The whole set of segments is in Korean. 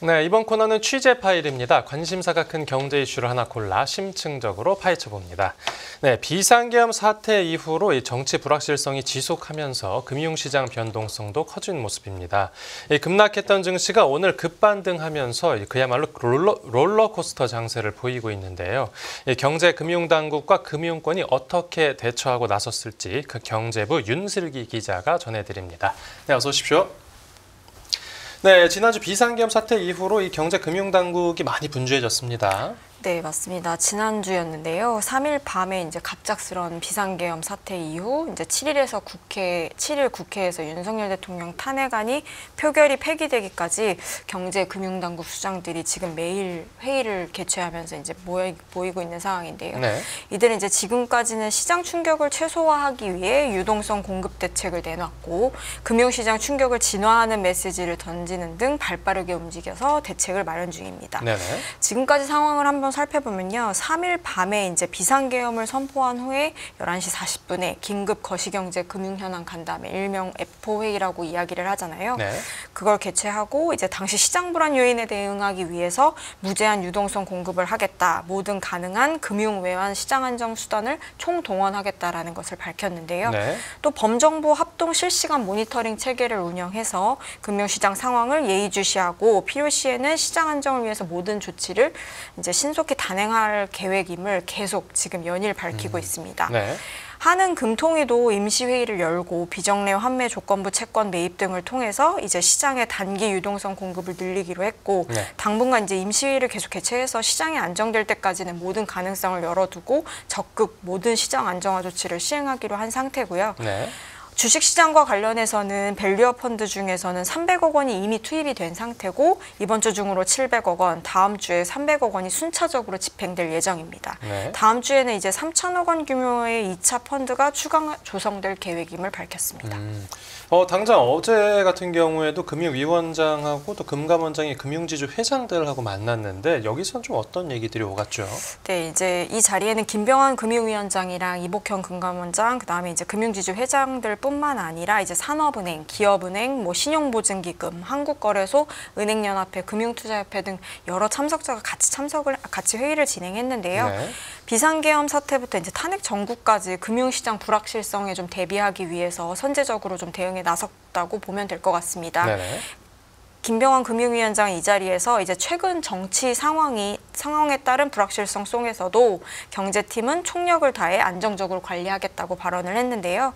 네, 이번 코너는 취재 파일입니다. 관심사가 큰 경제 이슈를 하나 골라 심층적으로 파헤쳐봅니다. 네, 비상계엄 사태 이후로 이 정치 불확실성이 지속하면서 금융시장 변동성도 커진 모습입니다. 급락했던 증시가 오늘 급반등하면서 그야말로 롤러코스터 장세를 보이고 있는데요. 경제금융당국과 금융권이 어떻게 대처하고 나섰을지 그 경제부 윤슬기 기자가 전해드립니다. 네, 어서 오십시오. 네, 지난주 비상계엄 사태 이후로 이 경제금융당국이 많이 분주해졌습니다. 네, 맞습니다. 지난주였는데요. 3일 밤에 이제 갑작스런 비상계엄 사태 이후 이제 7일 국회에서 윤석열 대통령 탄핵안이 표결이 폐기되기까지 경제금융당국 수장들이 지금 매일 회의를 개최하면서 이제 모이고 있는 상황인데요. 네. 이들은 이제 지금까지는 시장 충격을 최소화하기 위해 유동성 공급 대책을 내놨고 금융시장 충격을 진화하는 메시지를 던지는 등 발빠르게 움직여서 대책을 마련 중입니다. 네네. 지금까지 상황을 한번 살펴보면요. 3일 밤에 이제 비상계엄을 선포한 후에 11시 40분에 긴급 거시경제 금융현안 간담회, 일명 F4회의라고 이야기를 하잖아요. 네. 그걸 개최하고 이제 당시 시장 불안 요인에 대응하기 위해서 무제한 유동성 공급을 하겠다. 모든 가능한 금융 외환 시장 안정 수단을 총동원하겠다라는 것을 밝혔는데요. 네. 또 범정부 합동 실시간 모니터링 체계를 운영해서 금융시장 상황을 예의주시하고 필요시에는 시장 안정을 위해서 모든 조치를 이제 신속히 단행할 계획임을 계속 지금 연일 밝히고 있습니다. 네. 한은 금통위도 임시회의를 열고 비정례 환매 조건부 채권 매입 등을 통해서 이제 시장의 단기 유동성 공급을 늘리기로 했고 네. 당분간 이제 임시회의를 계속 개최해서 시장이 안정될 때까지는 모든 가능성을 열어두고 적극 모든 시장 안정화 조치를 시행하기로 한 상태고요. 네. 주식시장과 관련해서는 밸류업 펀드 중에서는 300억 원이 이미 투입이 된 상태고 이번 주 중으로 700억 원, 다음 주에 300억 원이 순차적으로 집행될 예정입니다. 네. 다음 주에는 이제 3천억 원 규모의 2차 펀드가 추가 조성될 계획임을 밝혔습니다. 당장 어제 같은 경우에도 금융위원장하고 또 금감원장이 금융지주 회장들하고 만났는데 여기선 좀 어떤 얘기들이 오갔죠? 네, 이제 이 자리에는 김병환 금융위원장이랑 이복현 금감원장, 그다음에 이제 금융지주 회장들뿐만 아니라 이제 산업은행, 기업은행, 뭐 신용보증기금, 한국거래소, 은행연합회, 금융투자협회 등 여러 참석자가 같이 회의를 진행했는데요. 네. 비상계엄 사태부터 이제 탄핵 전국까지 금융시장 불확실성에 좀 대비하기 위해서 선제적으로 좀 대응에 나섰다고 보면 될 것 같습니다. 네네. 김병환 금융위원장 이 자리에서 이제 최근 정치 상황에 따른 불확실성 속에서도 경제팀은 총력을 다해 안정적으로 관리하겠다고 발언을 했는데요.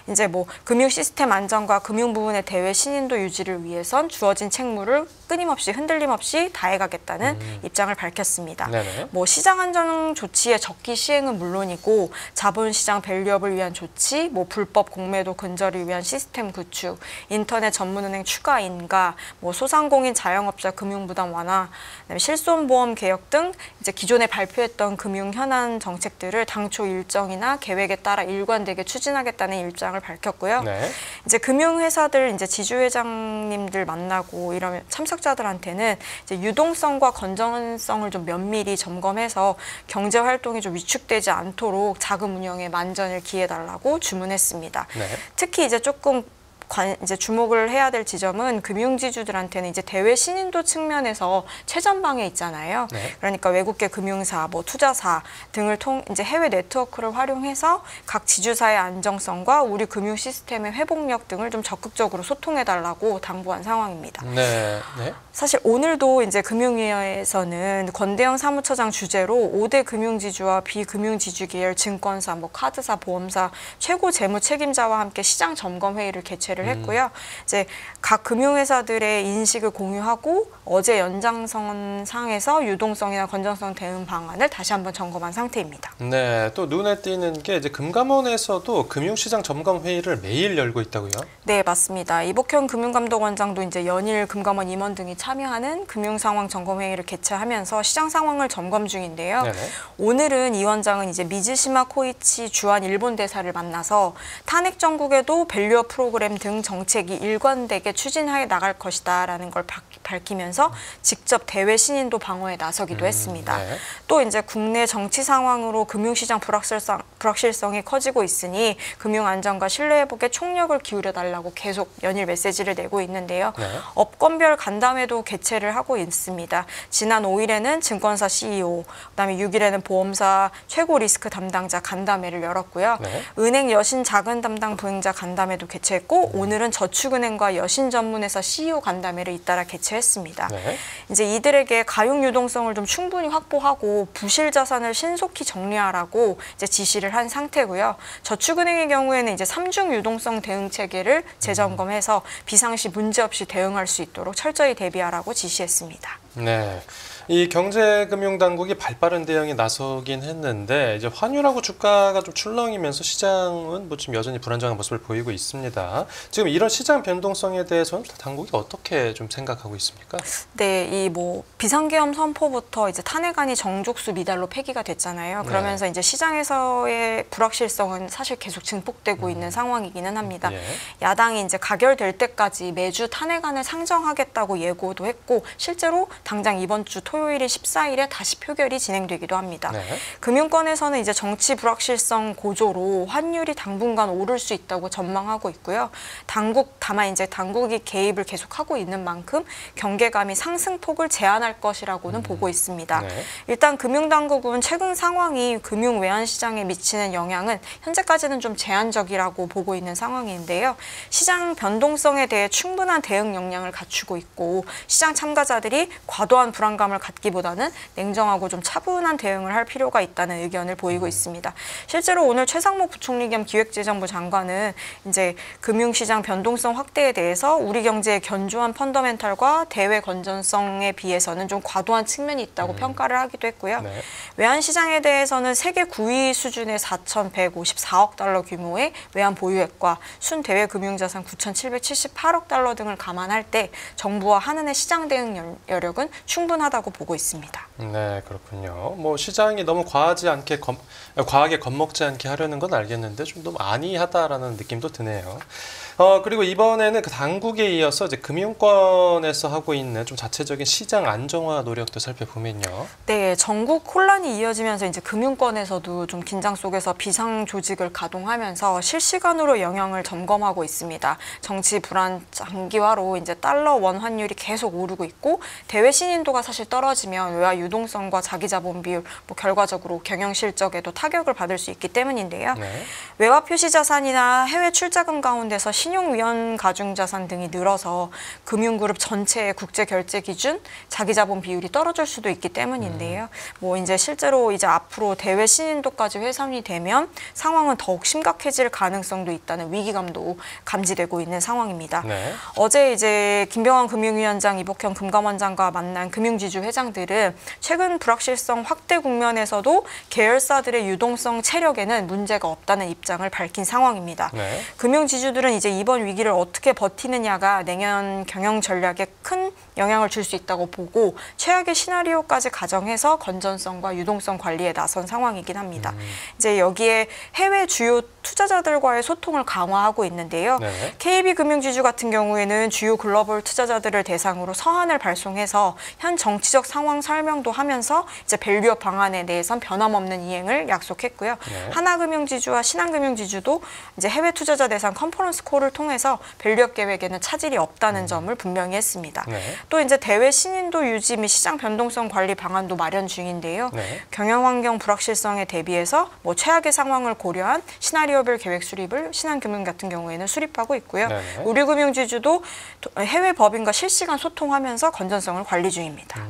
이제 뭐 금융 시스템 안정과 금융 부문의 대외 신인도 유지를 위해선 주어진 책무를 끊임없이 흔들림 없이 다해가겠다는 입장을 밝혔습니다. 네네. 뭐 시장 안정 조치의 적기 시행은 물론이고 자본시장 밸류업을 위한 조치, 뭐 불법 공매도 근절을 위한 시스템 구축, 인터넷 전문은행 추가 인가, 뭐 소상공인 자영업자 금융부담 완화, 그다음에 실손보험 개혁 등 이제 기존에 발표했던 금융 현안 정책들을 당초 일정이나 계획에 따라 일관되게 추진하겠다는 입장을 밝혔고요. 네. 이제 금융회사들 이제 지주회장님들 만나고 이런 참석자들한테는 이제 유동성과 건전성을 좀 면밀히 점검해서 경제 활동이 좀 위축되지 않도록 자금 운영에 만전을 기해달라고 주문했습니다. 네. 특히 이제 조금 이제 주목을 해야 될 지점은 금융지주들한테는 이제 대외 신인도 측면에서 최전방에 있잖아요. 네. 그러니까 외국계 금융사, 뭐 투자사 등을 이제 해외 네트워크를 활용해서 각 지주사의 안정성과 우리 금융 시스템의 회복력 등을 좀 적극적으로 소통해달라고 당부한 상황입니다. 네. 네. 사실 오늘도 이제 금융위에서는 권대영 사무처장 주재로 5대 금융지주와 비금융지주 계열 증권사, 뭐 카드사, 보험사 최고 재무 책임자와 함께 시장 점검 회의를 개최를 했고요. 이제 각 금융회사들의 인식을 공유하고 어제 연장선상에서 유동성이나 건전성 대응 방안을 다시 한번 점검한 상태입니다. 네, 또 눈에 띄는 게 이제 금감원에서도 금융시장 점검 회의를 매일 열고 있다고요? 네, 맞습니다. 이복현 금융감독원장도 이제 연일 금감원 임원 등이 참여하는 금융상황 점검 회의를 개최하면서 시장 상황을 점검 중인데요. 네네. 오늘은 이 원장은 이제 미즈시마 코이치 주한 일본 대사를 만나서 탄핵 정국에도 밸류업 프로그램 등 정책이 일관되게 추진해 나갈 것이다라는 걸 밝히면서 직접 대외 신인도 방어에 나서기도 했습니다. 네. 또 이제 국내 정치 상황으로 금융시장 불확실성이 커지고 있으니 금융 안전과 신뢰 회복에 총력을 기울여 달라고 계속 연일 메시지를 내고 있는데요. 네. 업권별 간담회도 개최를 하고 있습니다. 지난 5일에는 증권사 CEO, 그다음에 6일에는 보험사 최고 리스크 담당자 간담회를 열었고요. 네. 은행 여신 자금 담당 부행자 간담회도 개최했고 오늘은 저축은행과 여신 전문회사 CEO 간담회를 잇따라 개최했습니다. 네. 이제 이들에게 가용 유동성을 좀 충분히 확보하고 부실 자산을 신속히 정리하라고 이제 지시를 한 상태고요. 저축은행의 경우에는 이제 3중 유동성 대응 체계를 재점검해서 비상시 문제없이 대응할 수 있도록 철저히 대비하라고 지시했습니다. 네. 이 경제금융당국이 발빠른 대응에 나서긴 했는데 이제 환율하고 주가가 좀 출렁이면서 시장은 뭐 지금 여전히 불안정한 모습을 보이고 있습니다. 지금 이런 시장 변동성에 대해서는 당국이 어떻게 좀 생각하고 있습니까? 네, 이 뭐 비상계엄 선포부터 이제 탄핵안이 정족수 미달로 폐기가 됐잖아요. 그러면서 이제 시장에서의 불확실성은 사실 계속 증폭되고 있는 상황이기는 합니다. 예. 야당이 이제 가결될 때까지 매주 탄핵안을 상정하겠다고 예고도 했고 실제로 당장 이번 주 토요일인 14일에 다시 표결이 진행되기도 합니다. 네. 금융권에서는 이제 정치 불확실성 고조로 환율이 당분간 오를 수 있다고 전망하고 있고요. 다만 이제 당국이 개입을 계속하고 있는 만큼 경계감이 상승폭을 제한할 것이라고는 보고 있습니다. 네. 일단 금융당국은 최근 상황이 금융 외환 시장에 미치는 영향은 현재까지는 좀 제한적이라고 보고 있는 상황인데요. 시장 변동성에 대해 충분한 대응 역량을 갖추고 있고 시장 참가자들이 과도한 불안감을 갖기보다는 냉정하고 좀 차분한 대응을 할 필요가 있다는 의견을 보이고 있습니다. 실제로 오늘 최상목 부총리 겸 기획재정부 장관은 이제 금융시장 변동성 확대에 대해서 우리 경제의 견조한 펀더멘탈과 대외 건전성에 비해서는 좀 과도한 측면이 있다고 평가를 하기도 했고요. 네. 외환시장에 대해서는 세계 9위 수준의 4,154억 달러 규모의 외환 보유액과 순대외 금융자산 9,778억 달러 등을 감안할 때 정부와 한은의 시장 대응 여력은 충분하다고 보고 있습니다. 네, 그렇군요. 뭐 시장이 너무 과하게 겁먹지 않게 하려는 건 알겠는데 좀 너무 안이하다라는 느낌도 드네요. 그리고 이번에는 그 당국에 이어서 이제 금융권에서 하고 있는 좀 자체적인 시장 안정화 노력도 살펴보면요. 네, 전국 혼란이 이어지면서 이제 금융권에서도 좀 긴장 속에서 비상 조직을 가동하면서 실시간으로 영향을 점검하고 있습니다. 정치 불안 장기화로 이제 달러 원 환율이 계속 오르고 있고 대외 신인도가 사실 떨어지면 외화 유동성과 자기 자본 비율, 뭐 결과적으로 경영 실적에도 타격을 받을 수 있기 때문인데요. 네. 외화 표시 자산이나 해외 출자금 가운데서 신용 위험 가중 자산 등이 늘어서 금융그룹 전체의 국제 결제 기준, 자기 자본 비율이 떨어질 수도 있기 때문인데요. 뭐 이제 실제로 이제 앞으로 대외 신인도까지 훼손이 되면 상황은 더욱 심각해질 가능성도 있다는 위기감도 감지되고 있는 상황입니다. 네. 어제 이제 김병환 금융위원장, 이복현 금감원장과 만난 금융지주 회장들은 최근 불확실성 확대 국면에서도 계열사들의 유동성 체력에는 문제가 없다는 입장을 밝힌 상황입니다. 네. 금융지주들은 이제 이번 위기를 어떻게 버티느냐가 내년 경영 전략에 큰 영향을 줄 수 있다고 보고 최악의 시나리오까지 가정해서 건전성과 유동성 관리에 나선 상황이긴 합니다. 이제 여기에 해외 주요 투자자들과의 소통을 강화하고 있는데요. 네. KB금융지주 같은 경우에는 주요 글로벌 투자자들을 대상으로 서한을 발송해서 현 정치적 상황 설명도 하면서 이제 밸류업 방안에 대해선 변함없는 이행을 약속했고요. 네. 하나금융지주와 신한금융지주도 이제 해외 투자자 대상 컨퍼런스 콜을 통해서 밸류업 계획에는 차질이 없다는 점을 분명히 했습니다. 네. 또 이제 대외 신인도 유지 및 시장 변동성 관리 방안도 마련 중인데요. 네. 경영 환경 불확실성에 대비해서 뭐 최악의 상황을 고려한 시나리오별 계획 수립을 신한금융 같은 경우에는 수립하고 있고요. 네네. 우리금융지주도 해외 법인과 실시간 소통하면서 건전성을 관리 중입니다.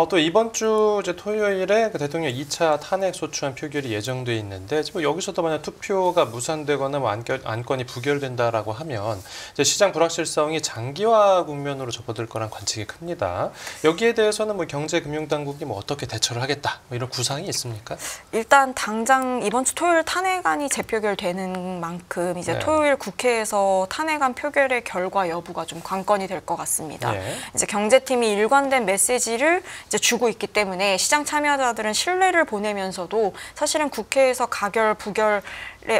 또 이번 주 이제 토요일에 그 대통령 2차 탄핵 소추안 표결이 예정돼 있는데 지금 여기서도 만약 투표가 무산되거나 뭐 안건이 부결된다라고 하면 이제 시장 불확실성이 장기화 국면으로 접어들 거란 관측이 큽니다. 여기에 대해서는 뭐 경제금융당국이 뭐 어떻게 대처를 하겠다 뭐 이런 구상이 있습니까? 일단 당장 이번 주 토요일 탄핵안이 재표결되는 만큼 이제 네. 토요일 국회에서 탄핵안 표결의 결과 여부가 좀 관건이 될 것 같습니다. 예. 이제 경제팀이 일관된 메시지를 이제 주고 있기 때문에 시장 참여자들은 신뢰를 보내면서도 사실은 국회에서 가결, 부결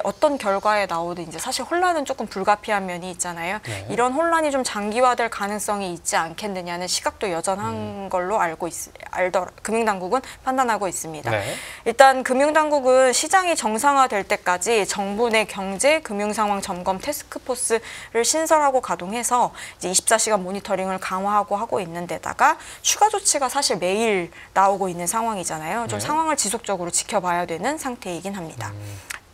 어떤 결과에 나오든 이제 사실 혼란은 조금 불가피한 면이 있잖아요. 네. 이런 혼란이 좀 장기화될 가능성이 있지 않겠느냐는 시각도 여전한 걸로 금융당국은 판단하고 있습니다. 네. 일단 금융당국은 시장이 정상화될 때까지 정부 내 경제 금융 상황 점검 태스크포스를 신설하고 가동해서 이제 24시간 모니터링을 강화하고 하고 있는 데다가 추가 조치가 사실 매일 나오고 있는 상황이잖아요. 좀 네. 상황을 지속적으로 지켜봐야 되는 상태이긴 합니다.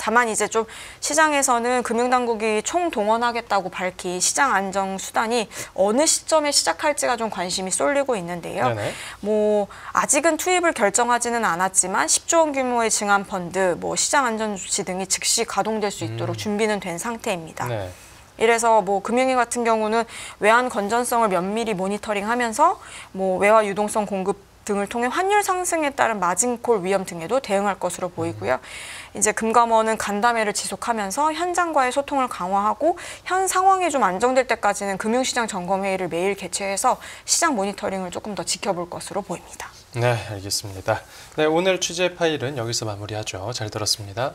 다만 이제 좀 시장에서는 금융당국이 총동원하겠다고 밝힌 시장 안정 수단이 어느 시점에 시작할지가 좀 관심이 쏠리고 있는데요. 네네. 뭐 아직은 투입을 결정하지는 않았지만 10조 원 규모의 증안 펀드, 뭐 시장 안전 조치 등이 즉시 가동될 수 있도록 준비는 된 상태입니다. 네. 이래서 뭐 금융위 같은 경우는 외환 건전성을 면밀히 모니터링하면서 뭐 외화 유동성 공급 등을 통해 환율 상승에 따른 마진콜 위험 등에도 대응할 것으로 보이고요. 이제 금감원은 간담회를 지속하면서 현장과의 소통을 강화하고 현 상황이 좀 안정될 때까지는 금융시장 점검회의를 매일 개최해서 시장 모니터링을 조금 더 지켜볼 것으로 보입니다. 네, 알겠습니다. 네, 오늘 취재 파일은 여기서 마무리하죠. 잘 들었습니다.